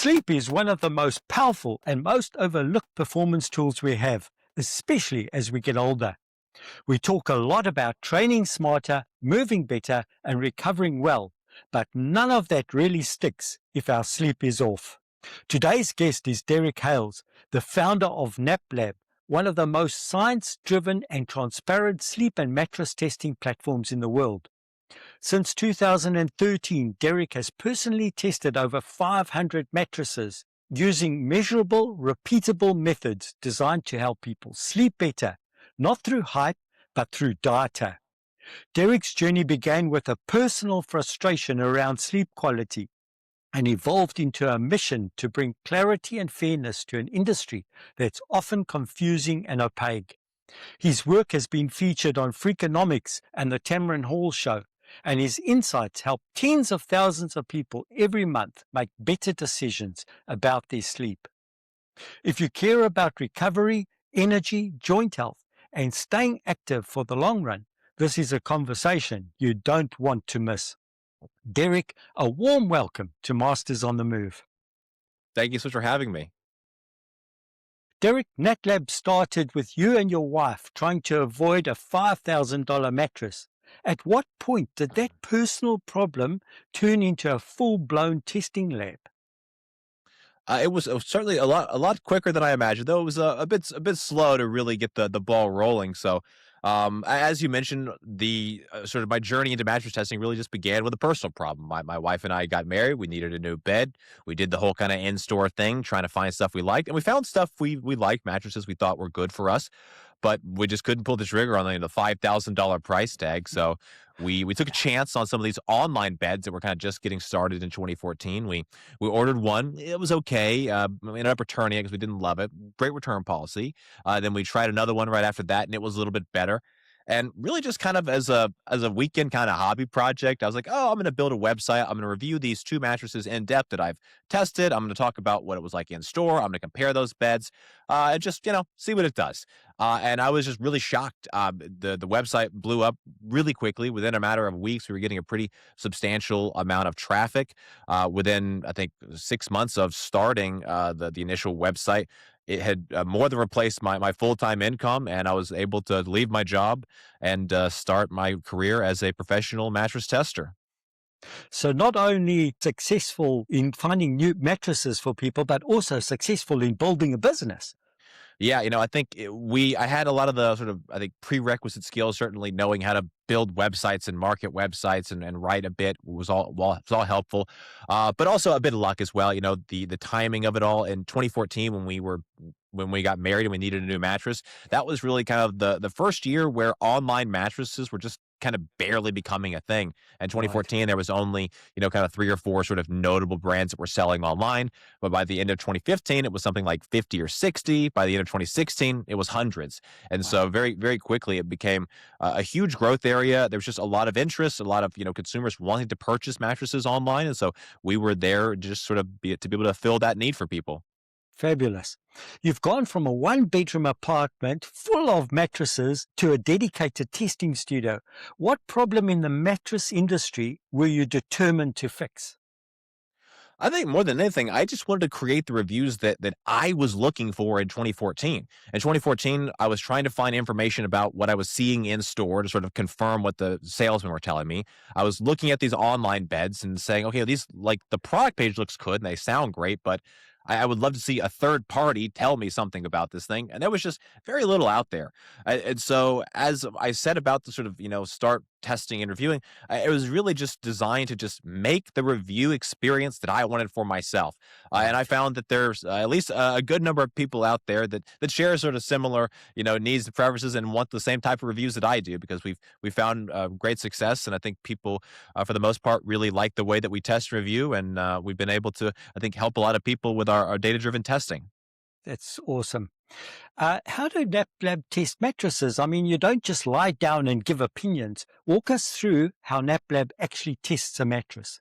Sleep is one of the most powerful and most overlooked performance tools we have, especially as we get older. We talk a lot about training smarter, moving better, and recovering well, but none of that really sticks if our sleep is off. Today's guest is Derek Hales, the founder of NapLab, one of the most science-driven and transparent sleep and mattress testing platforms in the world. Since 2013, Derek has personally tested over 500 mattresses using measurable, repeatable methods designed to help people sleep better, not through hype, but through data. Derek's journey began with a personal frustration around sleep quality and evolved into a mission to bring clarity and fairness to an industry that's often confusing and opaque. His work has been featured on Freakonomics and the Tamron Hall Show, and his insights help tens of thousands of people every month make better decisions about their sleep. If you care about recovery, energy, joint health, and staying active for the long run, this is a conversation you don't want to miss. Derek, a warm welcome to Masters on the Move. Thank you so much for having me. Derek, NapLab started with you and your wife trying to avoid a $5,000 mattress. At what point did that personal problem turn into a full-blown testing lab? It was certainly a lot quicker than I imagined, though it was a bit slow to really get the ball rolling. So, as you mentioned, the sort of my journey into mattress testing really just began with a personal problem. My wife and I got married. We needed a new bed. We did the whole kind of in-store thing, trying to find stuff we liked, and we found stuff we liked, mattresses we thought were good for us, but we just couldn't pull the trigger on the $5,000 price tag. So we took a chance on some of these online beds that were kind of just getting started in 2014. We ordered one. It was okay. We ended up returning it because we didn't love it. Great return policy. Then we tried another one right after that, and it was a little bit better. And really just kind of as a weekend kind of hobby project, I was like, oh, I'm going to build a website. I'm going to review these two mattresses in depth that I've tested. I'm going to talk about what it was like in store. I'm going to compare those beds and just, see what it does. And I was just really shocked. The website blew up really quickly. Within a matter of weeks, we were getting a pretty substantial amount of traffic. Within, I think, 6 months of starting the initial website, it had more than replaced my full-time income, and I was able to leave my job and start my career as a professional mattress tester. So not only successful in finding new mattresses for people, but also successful in building a business. Yeah, I think I had a lot of the sort of, I think, prerequisite skills. Certainly, knowing how to build websites and market websites and write a bit was all helpful, but also a bit of luck as well. The timing of it all in 2014 when we got married and we needed a new mattress. That was really kind of the first year where online mattresses were just kind of barely becoming a thing. In Right. 2014, there was only, kind of three or four sort of notable brands that were selling online. But by the end of 2015, it was something like 50 or 60. By the end of 2016, it was hundreds. And Wow. so very, very quickly, it became a huge growth area. There was just a lot of interest, a lot of, consumers wanting to purchase mattresses online. And so we were there just sort of to be able to fill that need for people. Fabulous. You've gone from a one-bedroom apartment full of mattresses to a dedicated testing studio. What problem in the mattress industry were you determined to fix? I think more than anything, I just wanted to create the reviews that I was looking for in 2014. In 2014, I was trying to find information about what I was seeing in store to sort of confirm what the salesmen were telling me. I was looking at these online beds and saying, okay, these, like, the product page looks good and they sound great, but I would love to see a third party tell me something about this thing. And there was just very little out there. And so as I set about to sort of, start testing and reviewing, it was really just designed to just make the review experience that I wanted for myself. And I Right. found that there's at least a good number of people out there that share sort of similar, needs and preferences and want the same type of reviews that I do, because we've found great success. And I think people, for the most part, really like the way that we test and review. And we've been able to, I think, help a lot of people with our data-driven testing. That's awesome. How do NapLab test mattresses? I mean, you don't just lie down and give opinions. Walk us through how NapLab actually tests a mattress.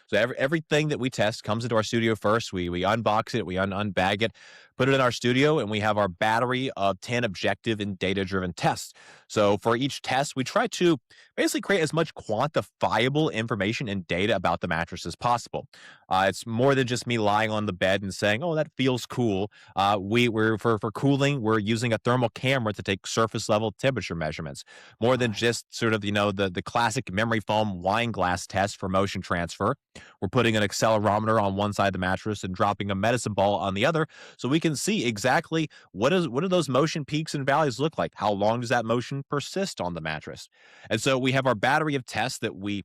So everything that we test comes into our studio first. We unbox it, we unbag it, put it in our studio, and we have our battery of 10 objective and data driven tests. So for each test, we try to basically create as much quantifiable information and data about the mattress as possible. It's more than just me lying on the bed and saying, "Oh, that feels cool." We're for cooling, we're using a thermal camera to take surface level temperature measurements. More than Right. just sort of the classic memory foam wine glass test for motion transfer. We're putting an accelerometer on one side of the mattress and dropping a medicine ball on the other, so we can see exactly what do those motion peaks and valleys look like. How long does that motion persist on the mattress? And so we have our battery of tests that we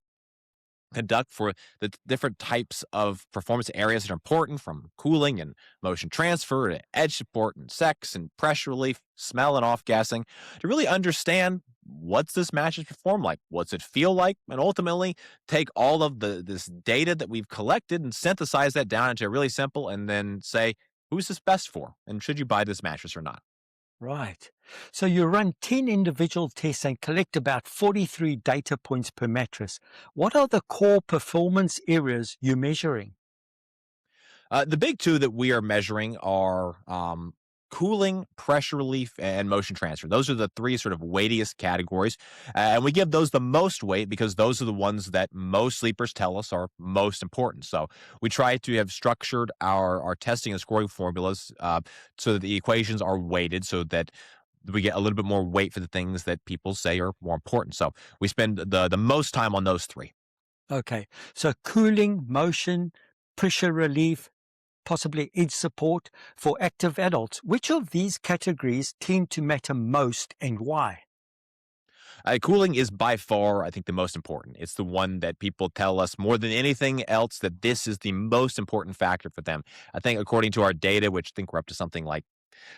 conduct for the different types of performance areas that are important, from cooling and motion transfer to edge support and sex and pressure relief, smell and off gassing, to really understand what's this mattress perform like, what's it feel like, and ultimately take all of this data that we've collected and synthesize that down into really simple, and then say, who's this best for, and should you buy this mattress or not? Right. So you run 10 individual tests and collect about 43 data points per mattress. What are the core performance areas you're measuring? The big two that we are measuring are cooling, pressure relief, and motion transfer. Those are the three sort of weightiest categories. And we give those the most weight because those are the ones that most sleepers tell us are most important. So we try to have structured our testing and scoring formulas so that the equations are weighted so that we get a little bit more weight for the things that people say are more important. So we spend the most time on those three. Okay. So cooling, motion, pressure relief, possibly edge support for active adults. Which of these categories tend to matter most and why? Cooling is by far, I think, the most important. It's the one that people tell us more than anything else that this is the most important factor for them. I think, according to our data, which I think we're up to something like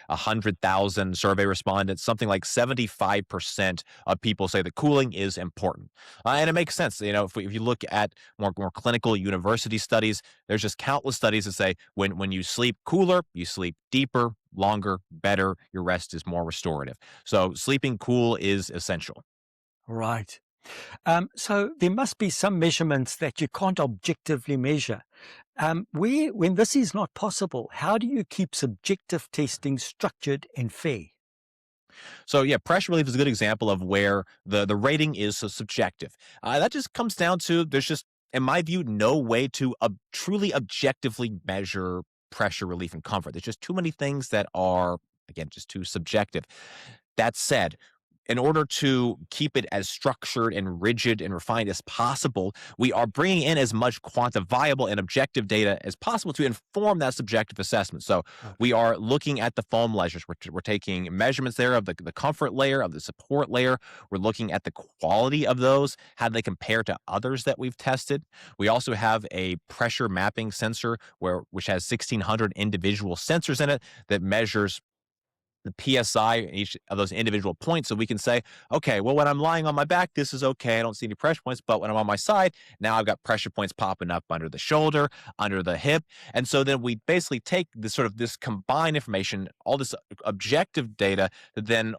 100,000 survey respondents, something like 75% of people say that cooling is important. And it makes sense. If you look at more clinical university studies, there's just countless studies that say when you sleep cooler, you sleep deeper, longer, better, your rest is more restorative. So sleeping cool is essential. Right. So there must be some measurements that you can't objectively measure. When this is not possible, how do you keep subjective testing structured and fair? So yeah, pressure relief is a good example of where the rating is so subjective. That just comes down to there's just, in my view, no way to truly objectively measure pressure relief and comfort. There's just too many things that are, again, just too subjective. That said, in order to keep it as structured and rigid and refined as possible, we are bringing in as much quantifiable and objective data as possible to inform that subjective assessment. So we Okay. are looking at the foam layers. We're taking measurements there of the comfort layer, of the support layer. We're looking at the quality of those, how they compare to others that we've tested. We also have a pressure mapping sensor which has 1,600 individual sensors in it that measures the PSI in each of those individual points. So we can say, okay, well, when I'm lying on my back, this is okay. I don't see any pressure points. But when I'm on my side, now I've got pressure points popping up under the shoulder, under the hip. And so then we basically take this combined information, all this objective data, that then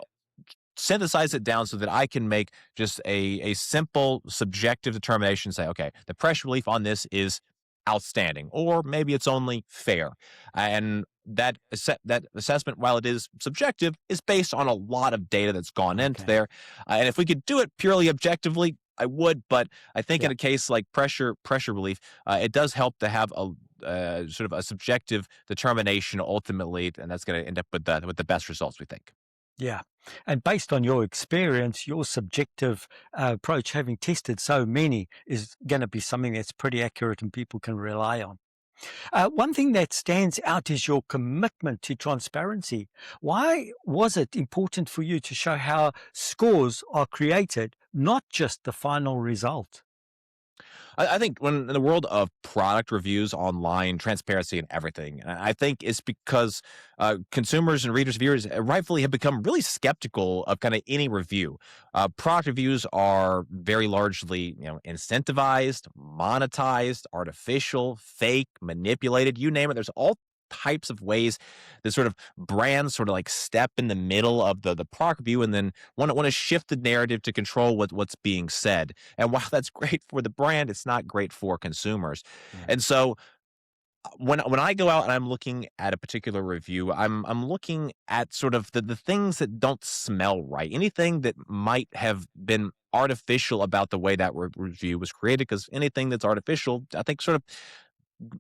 synthesize it down so that I can make just a simple subjective determination, say, okay, the pressure relief on this is outstanding, or maybe it's only fair. And that assessment, while it is subjective, is based on a lot of data that's gone into Okay. there. And if we could do it purely objectively, I would, but I think Yeah. in a case like pressure relief, it does help to have a sort of a subjective determination ultimately, and that's going to end up with the best results, we think. Yeah. And based on your experience, your subjective approach, having tested so many, is going to be something that's pretty accurate and people can rely on. One thing that stands out is your commitment to transparency. Why was it important for you to show how scores are created, not just the final result? I think when in the world of product reviews online, transparency and everything, and I think it's because consumers and readers, viewers rightfully have become really skeptical of kind of any review. Product reviews are very largely, incentivized, monetized, artificial, fake, manipulated, you name it. There's all types of ways that sort of brands sort of like step in the middle of the product review and then want to shift the narrative to control what's being said. And while that's great for the brand, it's not great for consumers. Right. And so When I go out and I'm looking at a particular review, I'm looking at sort of the things that don't smell right. Anything that might have been artificial about the way that review was created, because anything that's artificial, I think, sort of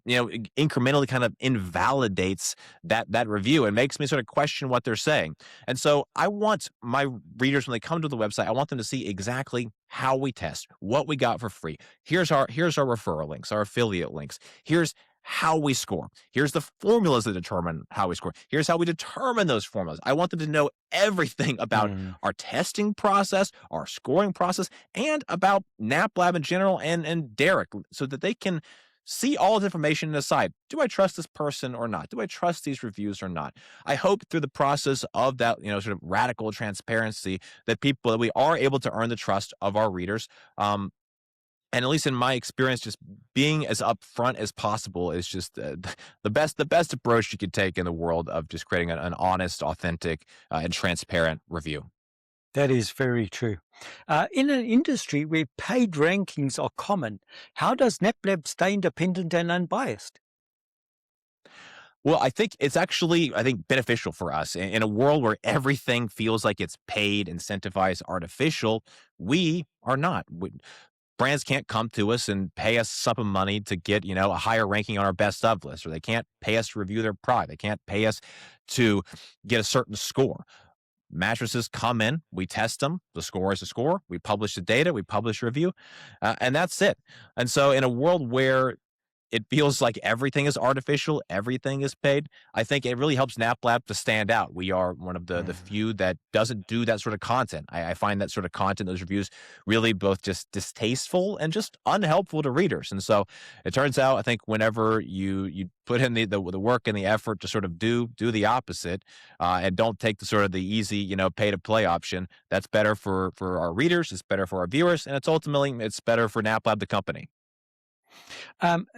incrementally kind of invalidates that review and makes me sort of question what they're saying. And so I want my readers, when they come to the website, I want them to see exactly how we test, what we got for free. Here's our referral links, our affiliate links. Here's how we score. Here's the formulas that determine how we score. Here's how we determine those formulas. I want them to know everything about Mm. our testing process, our scoring process, and about NapLab in general, and Derek, so that they can see all the information and decide, do I trust this person or not? Do I trust these reviews or not? I hope through the process of that, sort of radical transparency, that we are able to earn the trust of our readers. And at least in my experience, just being as upfront as possible is just the best approach you could take in the world of just creating an honest, authentic, and transparent review. That is very true. In an industry where paid rankings are common, how does NapLab stay independent and unbiased? Well, I think it's actually, I think, beneficial for us in a world where everything feels like it's paid, incentivized, artificial. We are not. Brands can't come to us and pay us some of money to get, a higher ranking on our best of list, or they can't pay us to review their product. They can't pay us to get a certain score. Mattresses come in, we test them. The score is a score. We publish the data, we publish a review, and that's it. And so, in a world where it feels like everything is artificial, everything is paid, I think it really helps NapLab to stand out. We are one of the Mm. few that doesn't do that sort of content. I find that sort of content, those reviews, really both just distasteful and just unhelpful to readers. And so it turns out, I think, whenever you put in the work and the effort to sort of do the opposite, and don't take the sort of the easy, pay to play option, that's better for our readers, it's better for our viewers, and it's better for NapLab the company.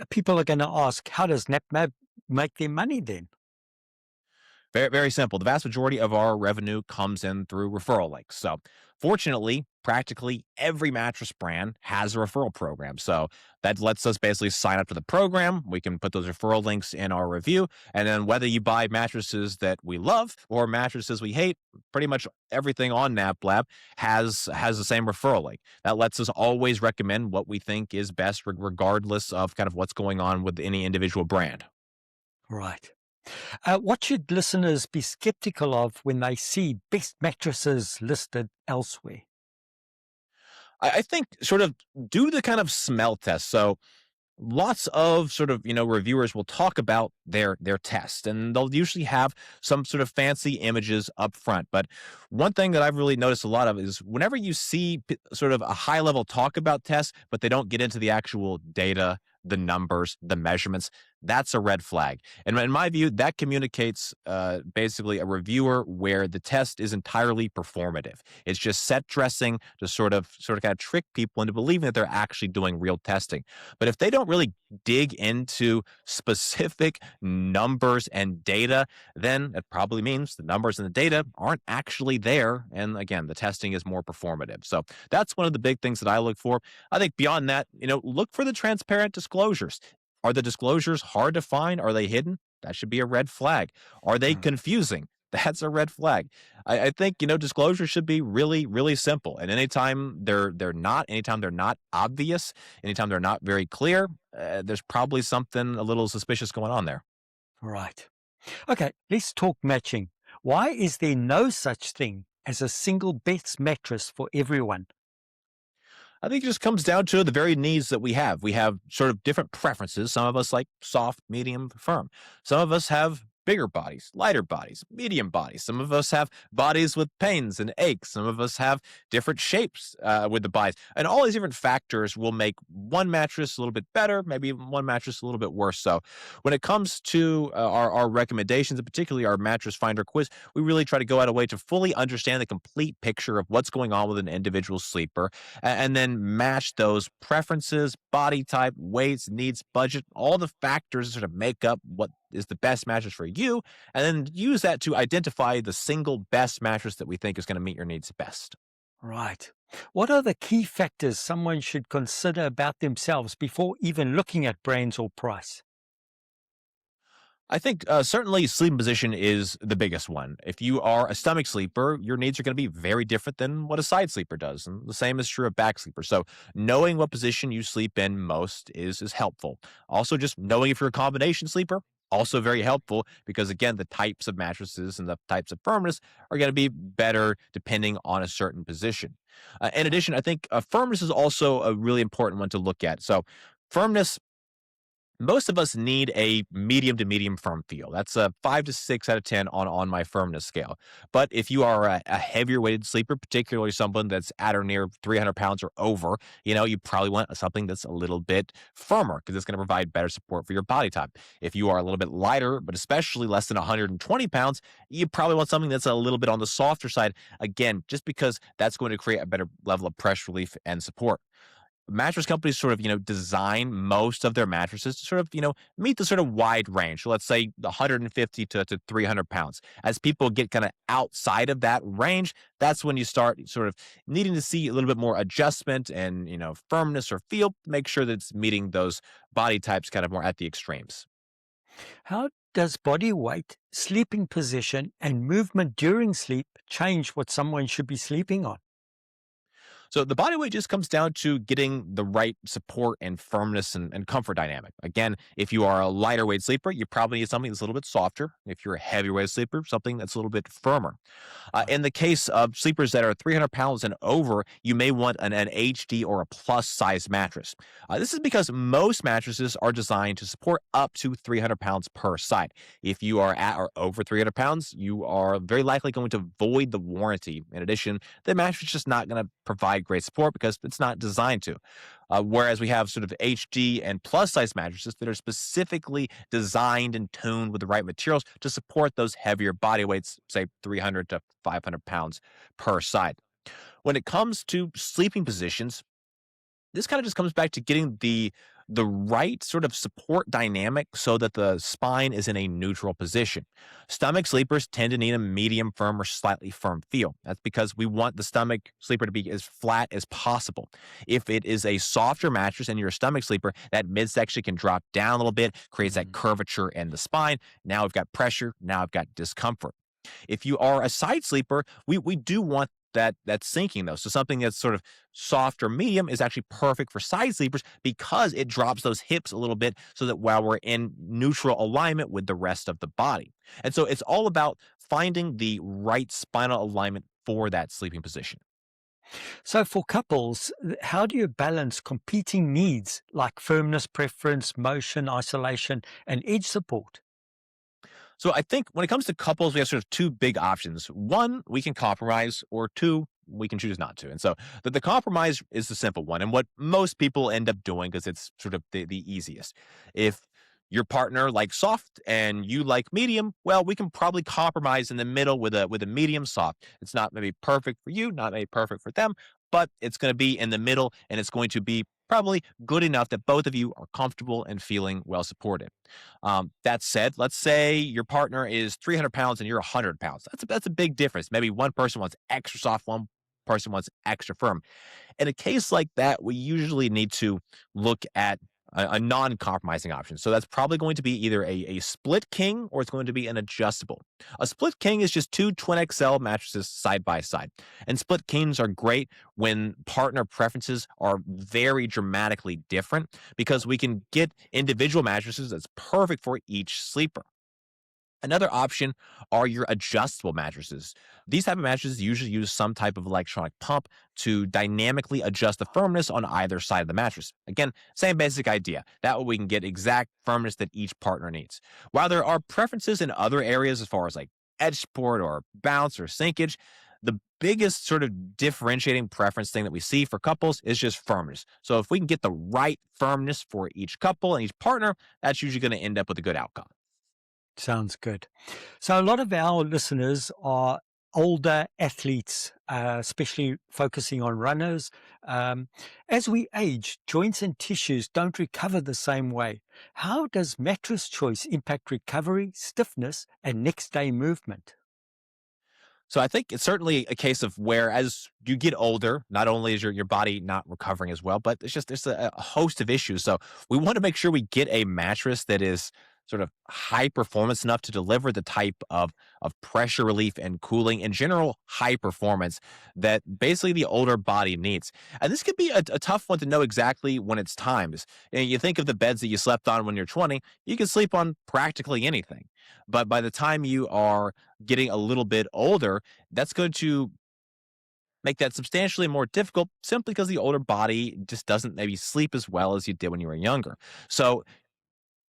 People are going to ask, how does NapLab make their money then? Very, very simple. The vast majority of our revenue comes in through referral links. So, fortunately, practically every mattress brand has a referral program. So, that lets us basically sign up to the program. We can put those referral links in our review. And then, whether you buy mattresses that we love or mattresses we hate, pretty much everything on NapLab has the same referral link. That lets us always recommend what we think is best, regardless of kind of what's going on with any individual brand. Right. What should listeners be skeptical of when they see best mattresses listed elsewhere? I think sort of do the kind of smell test. So lots of sort of reviewers will talk about their test, and they'll usually have some sort of fancy images up front. But one thing that I've really noticed a lot of is whenever you see sort of a high level talk about tests, but they don't get into the actual data, the numbers, the measurements, that's a red flag. And in my view, that communicates basically a reviewer where the test is entirely performative. It's just set dressing to sort of kind of trick people into believing that they're actually doing real testing. But if they don't really dig into specific numbers and data, then it probably means the numbers and the data aren't actually there. And again, the testing is more performative. So that's one of the big things that I look for. I think beyond that, look for the transparent disclosures. Are the disclosures hard to find? Are they hidden? That should be a red flag. Are they Mm. confusing? That's a red flag. I think disclosure should be really, really simple. And anytime they're not obvious, anytime they're not very clear, there's probably something a little suspicious going on there. Right. Okay, let's talk matching. Why is there no such thing as a single best mattress for everyone? I think it just comes down to the very needs that we have. We have sort of different preferences. Some of us like soft, medium, firm. Some of us have bigger bodies, lighter bodies, medium bodies. Some of us have bodies with pains and aches. Some of us have different shapes with the bodies. And all these different factors will make one mattress a little bit better, maybe one mattress a little bit worse. So when it comes to our recommendations, and particularly our mattress finder quiz, we really try to go out of way to fully understand the complete picture of what's going on with an individual sleeper, and then match those preferences, body type, weights, needs, budget, all the factors that sort of make up what is the best mattress for you, and then use that to identify the single best mattress that we think is going to meet your needs best. Right. What are the key factors someone should consider about themselves before even looking at brands or price? I think certainly sleeping position is the biggest one. If you are a stomach sleeper, your needs are going to be very different than what a side sleeper does, and the same is true of back sleeper. So knowing what position you sleep in most is helpful. Also, just knowing if you're a combination sleeper, also very helpful because again, the types of mattresses and the types of firmness are going to be better depending on a certain position. In addition, I think firmness is also a really important one to look at. So firmness, most of us need a medium to medium firm feel. That's a 5 to 6 out of 10 on my firmness scale. But if you are a heavier weighted sleeper, particularly someone that's at or near 300 pounds or over, you probably want something that's a little bit firmer because it's going to provide better support for your body type. If you are a little bit lighter, but especially less than 120 pounds, you probably want something that's a little bit on the softer side. Again, just because that's going to create a better level of pressure relief and support. Mattress companies sort of, design most of their mattresses to sort of, meet the sort of wide range. So let's say 150 to 300 pounds. As people get kind of outside of that range, that's when you start sort of needing to see a little bit more adjustment and, firmness or feel, make sure that it's meeting those body types kind of more at the extremes. How does body weight, sleeping position, and movement during sleep change what someone should be sleeping on? So the body weight just comes down to getting the right support and firmness and comfort dynamic. Again, if you are a lighter weight sleeper, you probably need something that's a little bit softer. If you're a heavier weight sleeper, something that's a little bit firmer. In the case of sleepers that are 300 pounds and over, you may want an HD or a plus size mattress. This is because most mattresses are designed to support up to 300 pounds per side. If you are at or over 300 pounds, you are very likely going to void the warranty. In addition, the mattress is just not going to provide great support because it's not designed to. Whereas we have sort of HD and plus size mattresses that are specifically designed and tuned with the right materials to support those heavier body weights, say 300 to 500 pounds per side. When it comes to sleeping positions, this kind of just comes back to getting the right sort of support dynamic so that the spine is in a neutral position. Stomach sleepers tend to need a medium firm or slightly firm feel. That's because we want the stomach sleeper to be as flat as possible. If it is a softer mattress and you're a stomach sleeper, that midsection can drop down a little bit, creates that Mhm. curvature in the spine. Now I've got pressure, now I've got discomfort. If you are a side sleeper, we do want that sinking though. So something that's sort of soft or medium is actually perfect for side sleepers because it drops those hips a little bit so that while we're in neutral alignment with the rest of the body. And so it's all about finding the right spinal alignment for that sleeping position. So, for couples, how do you balance competing needs like firmness preference, motion, isolation, and edge support? So I think when it comes to couples, we have sort of two big options. One, we can compromise, or two, we can choose not to. And so the compromise is the simple one, and what most people end up doing because it's sort of the easiest. If your partner likes soft and you like medium, well, we can probably compromise in the middle with a medium soft. It's not maybe perfect for you, not maybe perfect for them, but it's going to be in the middle, and it's going to be probably good enough that both of you are comfortable and feeling well supported. That said, let's say your partner is 300 pounds and you're 100 pounds. That's a big difference. Maybe one person wants extra soft, one person wants extra firm. In a case like that, we usually need to look at a non-compromising option. So that's probably going to be either a split king or it's going to be an adjustable. A split king is just two twin XL mattresses side by side. And split kings are great when partner preferences are very dramatically different because we can get individual mattresses that's perfect for each sleeper. Another option are your adjustable mattresses. These type of mattresses usually use some type of electronic pump to dynamically adjust the firmness on either side of the mattress. Again, same basic idea. That way we can get exact firmness that each partner needs. While there are preferences in other areas as far as like edge support or bounce or sinkage, the biggest sort of differentiating preference thing that we see for couples is just firmness. So if we can get the right firmness for each couple and each partner, that's usually going to end up with a good outcome. Sounds good. So, a lot of our listeners are older athletes, especially focusing on runners. Um, as we age, joints and tissues don't recover the same way. How does mattress choice impact recovery, stiffness, and next day movement? So I think it's certainly a case of where as you get older, not only is your body not recovering as well, but there's a host of issues. So we want to make sure we get a mattress that is sort of high performance enough to deliver the type of pressure relief and cooling and general high performance that basically the older body needs. And this could be a tough one to know exactly when it's times. You think of the beds that you slept on when you're 20, you can sleep on practically anything. But by the time you are getting a little bit older, that's going to make that substantially more difficult simply because the older body just doesn't maybe sleep as well as you did when you were younger. So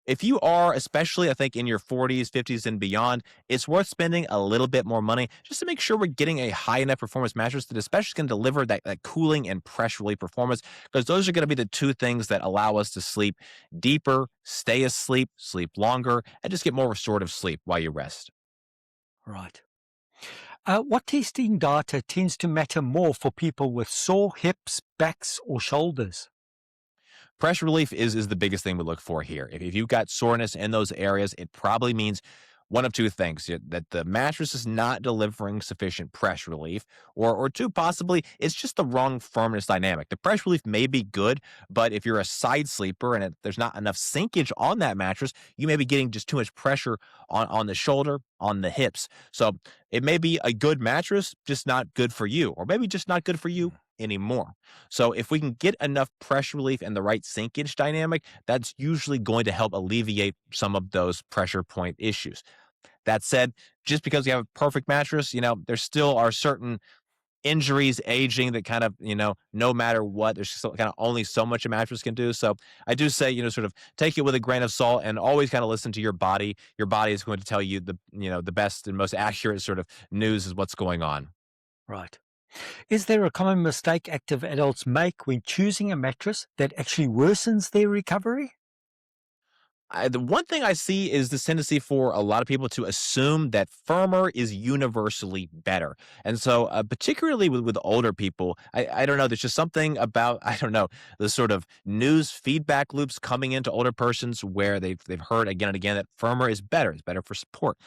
if you are, especially I think in your 40s, 50s, and beyond, it's worth spending a little bit more money just to make sure we're getting a high enough performance mattress that especially can deliver that cooling and pressure relief performance, because those are going to be the two things that allow us to sleep deeper, stay asleep, sleep longer, and just get more restorative sleep while you rest. Right. What testing data tends to matter more for people with sore hips, backs, or shoulders? Pressure relief is the biggest thing we look for here. If you've got soreness in those areas, it probably means one of two things: that the mattress is not delivering sufficient pressure relief, or two, possibly it's just the wrong firmness dynamic. The pressure relief may be good, but if you're a side sleeper and there's not enough sinkage on that mattress, you may be getting just too much pressure on the shoulder, on the hips. So it may be a good mattress, just not good for you, or maybe just not good for you anymore. So if we can get enough pressure relief and the right sinkage dynamic, that's usually going to help alleviate some of those pressure point issues. That said, just because you have a perfect mattress, there still are certain injuries, aging that kind of, no matter what, there's just kind of only so much a mattress can do. So I do say, sort of take it with a grain of salt and always kind of listen to your body. Your body is going to tell you the best and most accurate sort of news is what's going on. Right. Is there a common mistake active adults make when choosing a mattress that actually worsens their recovery? The one thing I see is this tendency for a lot of people to assume that firmer is universally better. And so, particularly with older people, I don't know, there's just something about, I don't know, the sort of news feedback loops coming into older persons where they've heard again and again that firmer is better, it's better for support.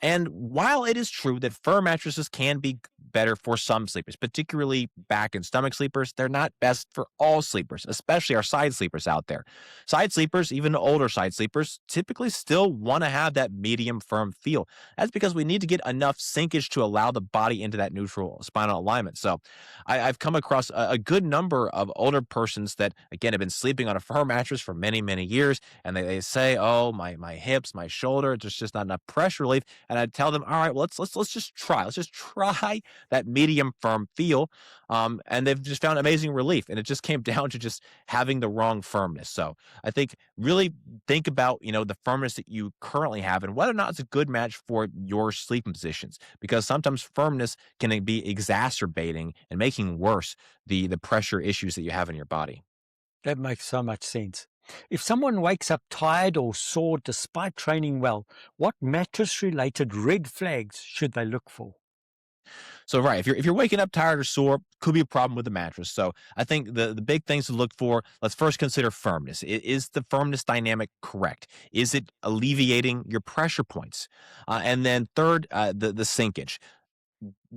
And while it is true that firm mattresses can be better for some sleepers, particularly back and stomach sleepers, they're not best for all sleepers, especially our side sleepers out there. Side sleepers, even older side sleepers, typically still want to have that medium firm feel. That's because we need to get enough sinkage to allow the body into that neutral spinal alignment. So I've come across a good number of older persons that, again, have been sleeping on a firm mattress for many, many years. And they say, oh, my hips, my shoulder, there's just not enough pressure relief. And I tell them, all right, well, let's just try. Let's just try that medium firm feel. And they've just found amazing relief. And it just came down to just having the wrong firmness. So I think really think about, the firmness that you currently have and whether or not it's a good match for your sleeping positions, because sometimes firmness can be exacerbating and making worse the pressure issues that you have in your body. That makes so much sense. If someone wakes up tired or sore despite training well, what mattress related red flags should they look for? So right, if you're waking up tired or sore, could be a problem with the mattress. So I think the big things to look for, let's first consider firmness. Is the firmness dynamic correct? Is it alleviating your pressure points? And then third, the sinkage.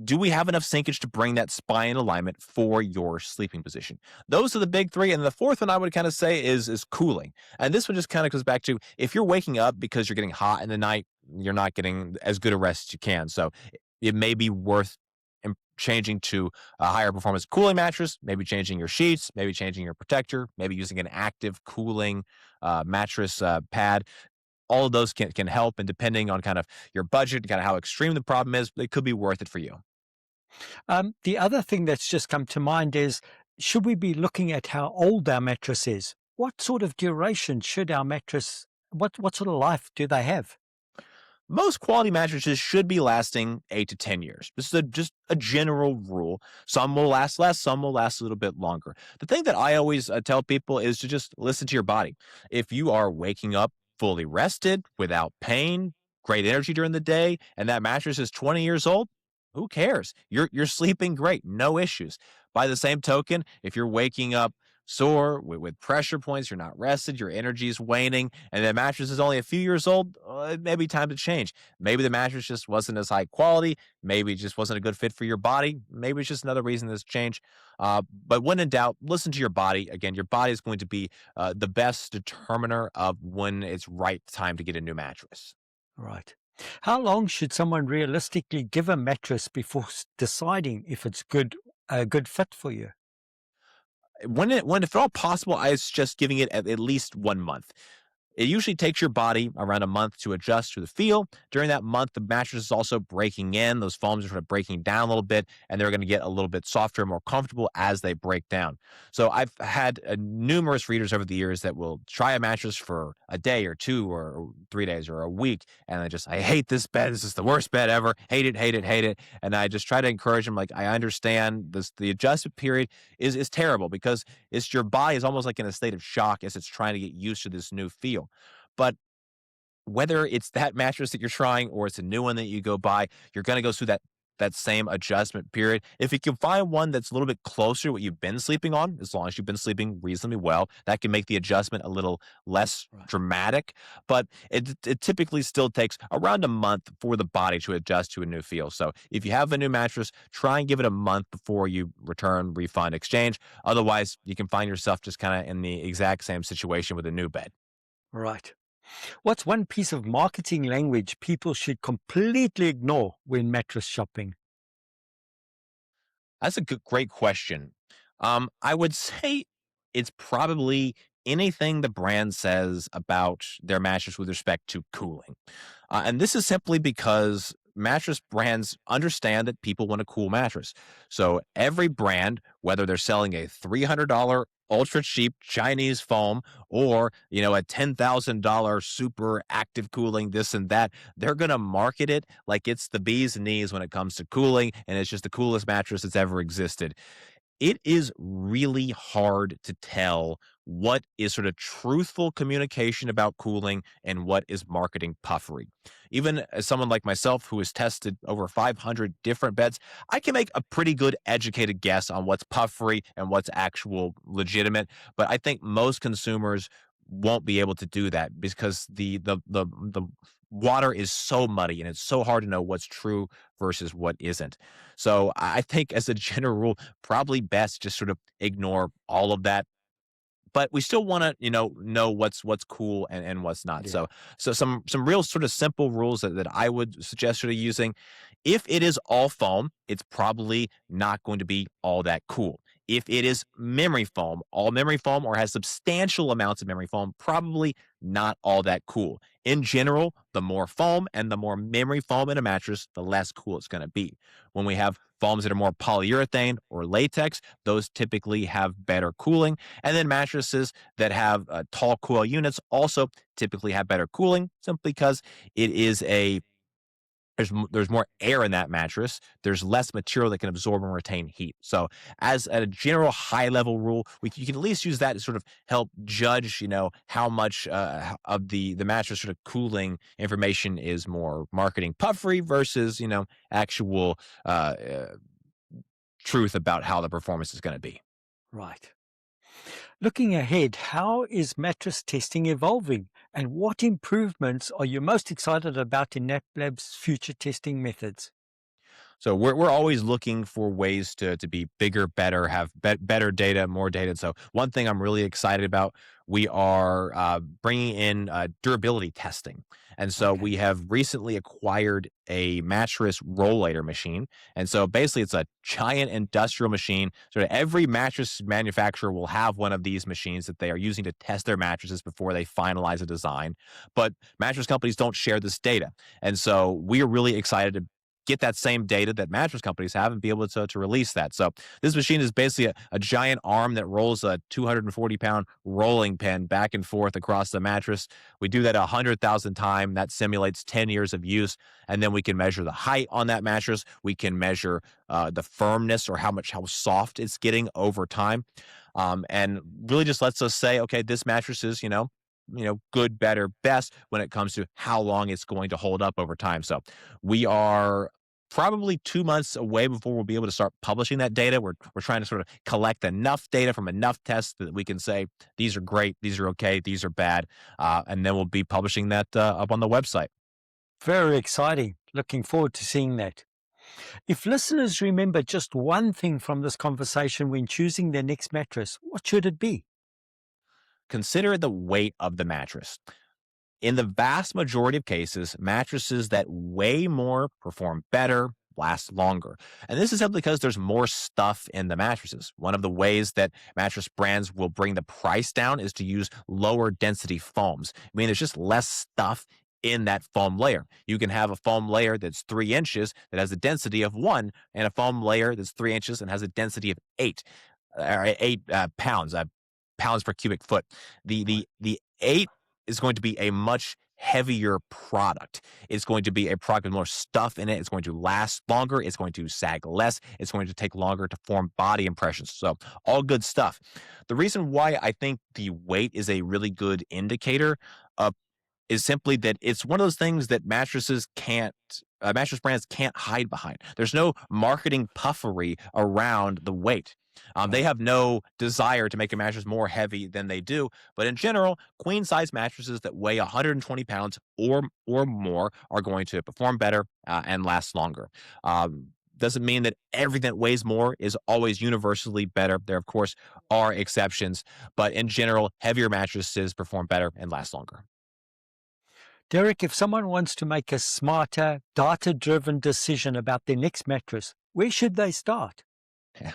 Do we have enough sinkage to bring that spine alignment for your sleeping position? Those are the big three. And the fourth one I would kind of say is cooling. And this one just kind of goes back to, if you're waking up because you're getting hot in the night, you're not getting as good a rest as you can. So it may be worth changing to a higher performance cooling mattress, maybe changing your sheets, maybe changing your protector, maybe using an active cooling mattress pad. All of those can help. And depending on kind of your budget, kind of how extreme the problem is, it could be worth it for you. The other thing that's just come to mind is, should we be looking at how old our mattress is? What sort of duration should our mattress, what sort of life do they have? Most quality mattresses should be lasting 8 to 10 years. This is just a general rule. Some will last less, some will last a little bit longer. The thing that I always tell people is to just listen to your body. If you are waking up fully rested, without pain, great energy during the day, and that mattress is 20 years old, who cares? You're sleeping great, no issues. By the same token, if you're waking up sore with pressure points, you're not rested, your energy is waning, and the mattress is only a few years old, it may be time to change. Maybe the mattress just wasn't as high quality. Maybe it just wasn't a good fit for your body. Maybe it's just another reason to change. But when in doubt, listen to your body. Again, your body is going to be the best determiner of when it's right time to get a new mattress. Right. How long should someone realistically give a mattress before deciding if it's a good fit for you? When if at all possible, I suggest giving it at least 1 month. It usually takes your body around a month to adjust to the feel. During that month, the mattress is also breaking in. Those foams are sort of breaking down a little bit, and they're going to get a little bit softer and more comfortable as they break down. So I've had numerous readers over the years that will try a mattress for a day or two or 3 days or a week, and I hate this bed. This is the worst bed ever. Hate it, hate it, hate it. And I just try to encourage them. Like, I understand this. The adjustment period is terrible because it's your body is almost like in a state of shock as it's trying to get used to this new feel. But whether it's that mattress that you're trying or it's a new one that you go buy, you're going to go through that same adjustment period. If you can find one that's a little bit closer to what you've been sleeping on, as long as you've been sleeping reasonably well, that can make the adjustment a little less Right. dramatic. But it typically still takes around a month for the body to adjust to a new feel. So if you have a new mattress, try and give it a month before you return, refund, exchange. Otherwise, you can find yourself just kind of in the exact same situation with a new bed. Right. What's one piece of marketing language people should completely ignore when mattress shopping? That's a great question. I would say it's probably anything the brand says about their mattress with respect to cooling. And this is simply because mattress brands understand that people want a cool mattress. So every brand, whether they're selling a $300 ultra cheap Chinese foam or, a $10,000 super active cooling, this and that, they're going to market it like it's the bee's knees when it comes to cooling. And it's just the coolest mattress that's ever existed. It is really hard to tell what is sort of truthful communication about cooling and what is marketing puffery. Even as someone like myself who has tested over 500 different beds, I can make a pretty good educated guess on what's puffery and what's actual legitimate. But I think most consumers won't be able to do that because the water is so muddy and it's so hard to know what's true versus what isn't. So I think as a general rule, probably best just sort of ignore all of that, but we still want to know what's cool and what's not. Yeah. So some real sort of simple rules that I would suggest sort of using. If it is all foam, it's probably not going to be all that cool. If it is memory foam, all memory foam, or has substantial amounts of memory foam, probably not all that cool. In general, the more foam and the more memory foam in a mattress, the less cool it's going to be. When we have foams that are more polyurethane or latex, those typically have better cooling. And then mattresses that have tall coil units also typically have better cooling simply because it is there's more air in that mattress. There's less material that can absorb and retain heat. So, as a general high level rule, you can at least use that to sort of help judge, how much of the mattress sort of cooling information is more marketing puffery versus, actual truth about how the performance is going to be. Right. Looking ahead, how is mattress testing evolving? And what improvements are you most excited about in NapLab's future testing methods? So we're always looking for ways to be bigger, better, have better data, more data. So one thing I'm really excited about, we are bringing in durability testing, and so Okay. we have recently acquired a mattress rollator machine, and so basically it's a giant industrial machine. So every mattress manufacturer will have one of these machines that they are using to test their mattresses before they finalize a design. But mattress companies don't share this data, and so we are really excited to get that same data that mattress companies have and be able to release that. So this machine is basically a giant arm that rolls a 240-pound rolling pin back and forth across the mattress. We do that 100,000 times. That simulates 10 years of use. And then we can measure the height on that mattress. We can measure the firmness or how soft it's getting over time. And really just lets us say, okay, this mattress is, good, better, best when it comes to how long it's going to hold up over time. So we are probably 2 months away before we'll be able to start publishing that data. We're trying to sort of collect enough data from enough tests that we can say these are great, these are okay, these are bad, and then we'll be publishing that up on the website. Very exciting. Looking forward to seeing that. If listeners remember just one thing from this conversation when choosing their next mattress, what should it be? Consider the weight of the mattress. In the vast majority of cases, mattresses that weigh more perform better, last longer. And this is simply because there's more stuff in the mattresses. One of the ways that mattress brands will bring the price down is to use lower density foams. I mean, there's just less stuff in that foam layer. You can have a foam layer that's 3 inches that has a density of 1, and a foam layer that's 3 inches and has a density of 8, or 8 pounds, pounds per cubic foot. The 8 is going to be a much heavier product. It's going to be a product with more stuff in it. It's going to last longer. It's going to sag less. It's going to take longer to form body impressions. So, all good stuff. The reason why I think the weight is a really good indicator of is simply that it's one of those things that mattress brands can't hide behind. There's no marketing puffery around the weight. They have no desire to make a mattress more heavy than they do. But in general, queen size mattresses that weigh 120 pounds or more are going to perform better and last longer. Doesn't mean that everything that weighs more is always universally better. There, of course, are exceptions. But in general, heavier mattresses perform better and last longer. Derek, if someone wants to make a smarter, data driven decision about their next mattress, where should they start?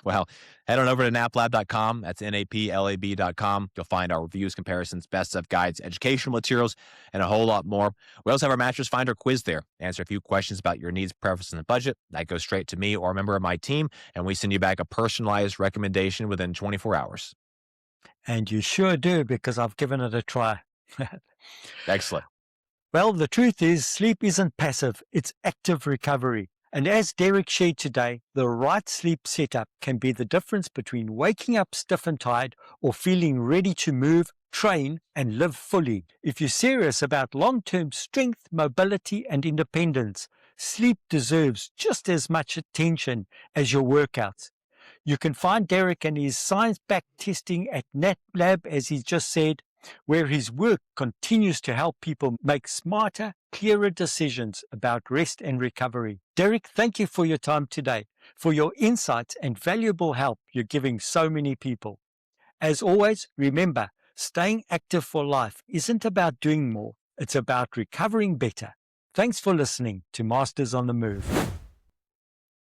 Well, head on over to naplab.com. That's naplab.com. You'll find our reviews, comparisons, best of guides, educational materials, and a whole lot more. We also have our mattress finder quiz there. Answer a few questions about your needs, preferences, and budget. That goes straight to me or a member of my team, and we send you back a personalized recommendation within 24 hours. And you sure do, because I've given it a try. Excellent. Well, the truth is, sleep isn't passive, it's active recovery. And as Derek shared today, the right sleep setup can be the difference between waking up stiff and tired or feeling ready to move, train, and live fully. If you're serious about long-term strength, mobility, and independence, sleep deserves just as much attention as your workouts. You can find Derek and his science-backed testing at NapLab, as he just said, where his work continues to help people make smarter, clearer decisions about rest and recovery. Derek, thank you for your time today, for your insights and valuable help you're giving so many people. As always, remember, staying active for life isn't about doing more, it's about recovering better. Thanks for listening to Masters on the Move.